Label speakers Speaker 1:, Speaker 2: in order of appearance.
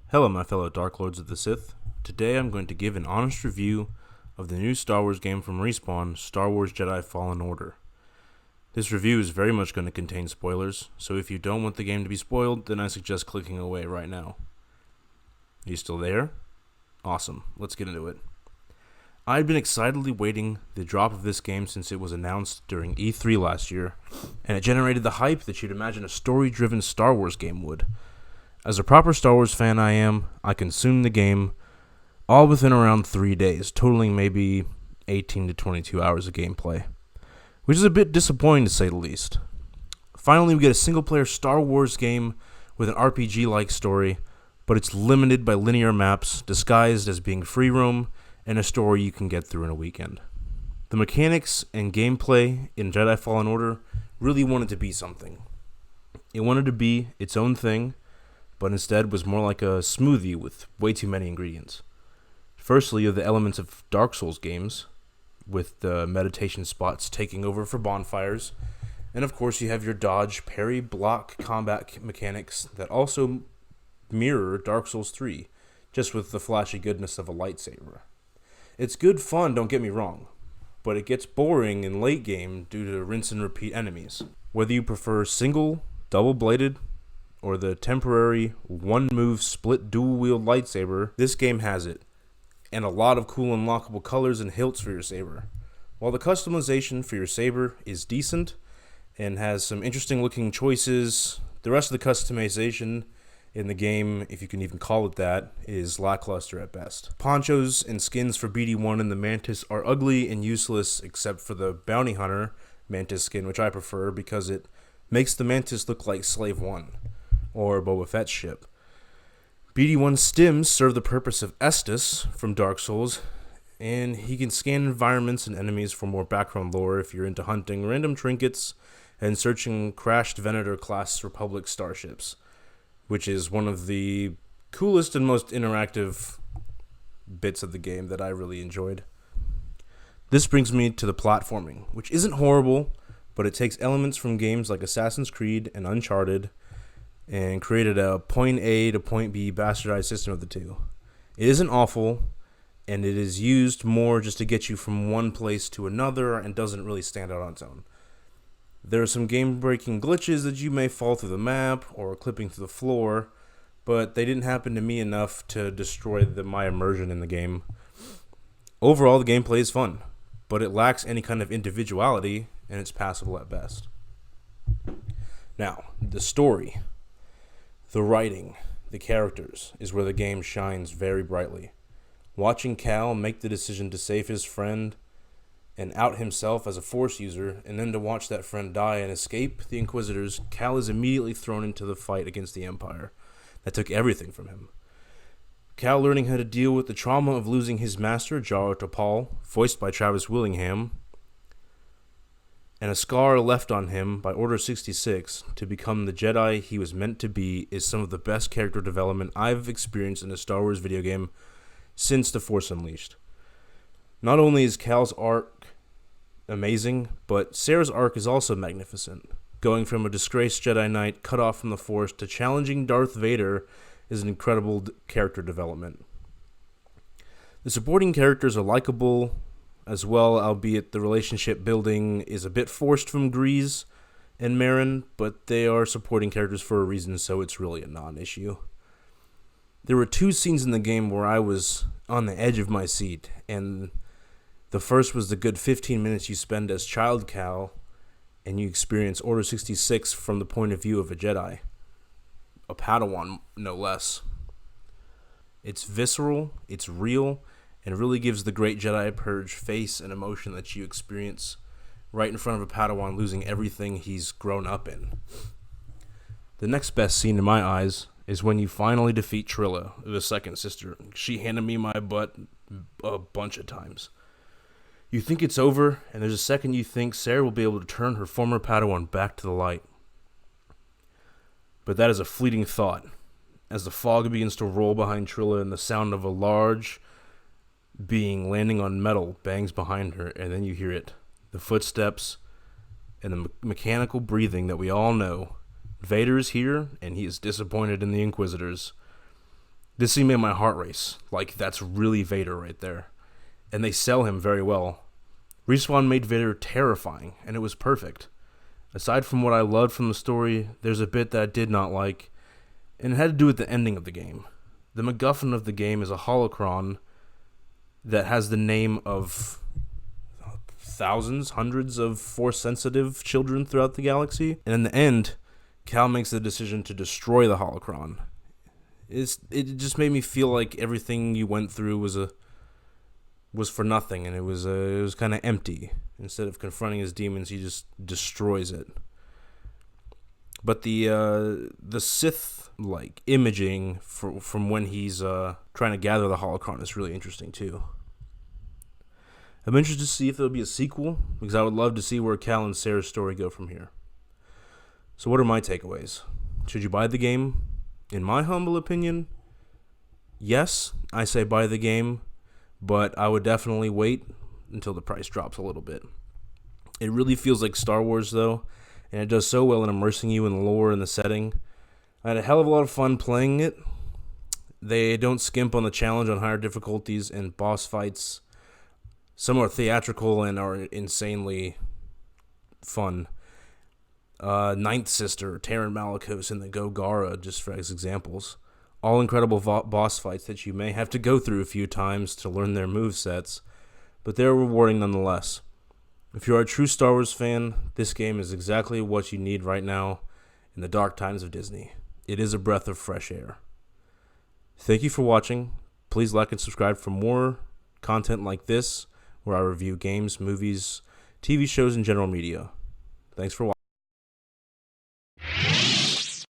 Speaker 1: Hello, my fellow Dark Lords of the Sith. Today I'm going to give an honest review of the new Star Wars game from Respawn, Star Wars Jedi Fallen Order. This review is very much going to contain spoilers, so if you don't want the game to be spoiled, then I suggest clicking away right now. Are you still there? Awesome, let's get into it. I had been excitedly waiting the drop of this game since it was announced during E3 last year, and it generated the hype that you'd imagine a story-driven Star Wars game would. As a proper Star Wars fan I consumed the game all within around 3 days, totaling maybe 18 to 22 hours of gameplay, which is a bit disappointing to say the least. Finally, we get a single-player Star Wars game with an RPG-like story, but it's limited by linear maps, disguised as being free roam, and a story you can get through in a weekend. The mechanics and gameplay in Jedi Fallen Order really wanted to be something. It wanted to be its own thing, but instead was more like a smoothie with way too many ingredients. Firstly, you have the elements of Dark Souls games, with the meditation spots taking over for bonfires, and of course you have your dodge, parry, block combat mechanics that also mirror Dark Souls 3, just with the flashy goodness of a lightsaber. It's good fun, don't get me wrong, but it gets boring in late game due to rinse and repeat enemies. Whether you prefer single, double-bladed, or the temporary one-move split dual-wield lightsaber, this game has it, and a lot of cool unlockable colors and hilts for your saber. While the customization for your saber is decent and has some interesting looking choices, the rest of the customization in the game, if you can even call it that, is lackluster at best. Ponchos and skins for BD1 and the Mantis are ugly and useless except for the Bounty Hunter Mantis skin, which I prefer because it makes the Mantis look like Slave 1 or Boba Fett's ship. BD1 stims serve the purpose of Estus from Dark Souls, and he can scan environments and enemies for more background lore if you're into hunting random trinkets and searching crashed Venator-class Republic starships, which is one of the coolest and most interactive bits of the game that I really enjoyed. This brings me to the platforming, which isn't horrible, but it takes elements from games like Assassin's Creed and Uncharted and created a point A to point B bastardized system of the two. It isn't awful, and it is used more just to get you from one place to another and doesn't really stand out on its own. There are some game-breaking glitches that you may fall through the map or clipping through the floor, but they didn't happen to me enough to destroy my immersion in the game. Overall, the gameplay is fun, but it lacks any kind of individuality, and it's passable at best. Now, the story, the writing, the characters is where the game shines very brightly. Watching Cal make the decision to save his friend and out himself as a Force user, and then to watch that friend die and escape the Inquisitors, Cal is immediately thrown into the fight against the Empire that took everything from him. Cal learning how to deal with the trauma of losing his master, Jaro Tapal, voiced by Travis Willingham, and a scar left on him by Order 66 to become the Jedi he was meant to be is some of the best character development I've experienced in a Star Wars video game since The Force Unleashed. Not only is Cal's arc amazing, but Sarah's arc is also magnificent. Going from a disgraced Jedi Knight cut off from the Force to challenging Darth Vader is an incredible character development. The supporting characters are likable as well, albeit the relationship building is a bit forced from Grease and Marin, but they are supporting characters for a reason, so it's really a non-issue. There were 2 scenes in the game where I was on the edge of my seat, and the first was the good 15 minutes you spend as Child Cal, and you experience Order 66 from the point of view of a Jedi. A Padawan, no less. It's visceral, it's real, and really gives the Great Jedi Purge face and emotion that you experience right in front of a Padawan losing everything he's grown up in. The next best scene in my eyes is when you finally defeat Trilla, the second sister. She handed me my butt a bunch of times. You think it's over, and there's a second you think Sarah will be able to turn her former Padawan back to the light. But that is a fleeting thought, as the fog begins to roll behind Trilla and the sound of a large being landing on metal bangs behind her, and then you hear it. The footsteps and the mechanical breathing that we all know Vader is here, and he is disappointed in the Inquisitors. This scene made my heart race. Like, that's really Vader right there. And they sell him very well. Respawn made Vader terrifying, and it was perfect. Aside from what I loved from the story, there's a bit that I did not like, and it had to do with the ending of the game. The MacGuffin of the game is a holocron that has the name of thousands, hundreds of Force-sensitive children throughout the galaxy. And in the end, Cal makes the decision to destroy the holocron. It just made me feel like everything you went through was for nothing, and it was kind of empty. Instead of confronting his demons, he just destroys it. But the Sith imaging from when he's trying to gather the holocron is really interesting too. I'm interested to see if there'll be a sequel, because I would love to see where Cal and Sarah's story go from here. So what are my takeaways? Should you buy the game? In my humble opinion, yes, I say buy the game, but I would definitely wait until the price drops a little bit. It really feels like Star Wars, though, and it does so well in immersing you in the lore and the setting. I had a hell of a lot of fun playing it. They don't skimp on the challenge on higher difficulties and boss fights. Some are theatrical and are insanely fun. Ninth Sister, Taron Malicos, and the Gogara, just as examples. All incredible boss fights that you may have to go through a few times to learn their movesets, but they're rewarding nonetheless. If you are a true Star Wars fan, this game is exactly what you need right now in the dark times of Disney. It is a breath of fresh air. Thank you for watching. Please like and subscribe for more content like this, where I review games, movies, TV shows, and general media. Thanks for watching.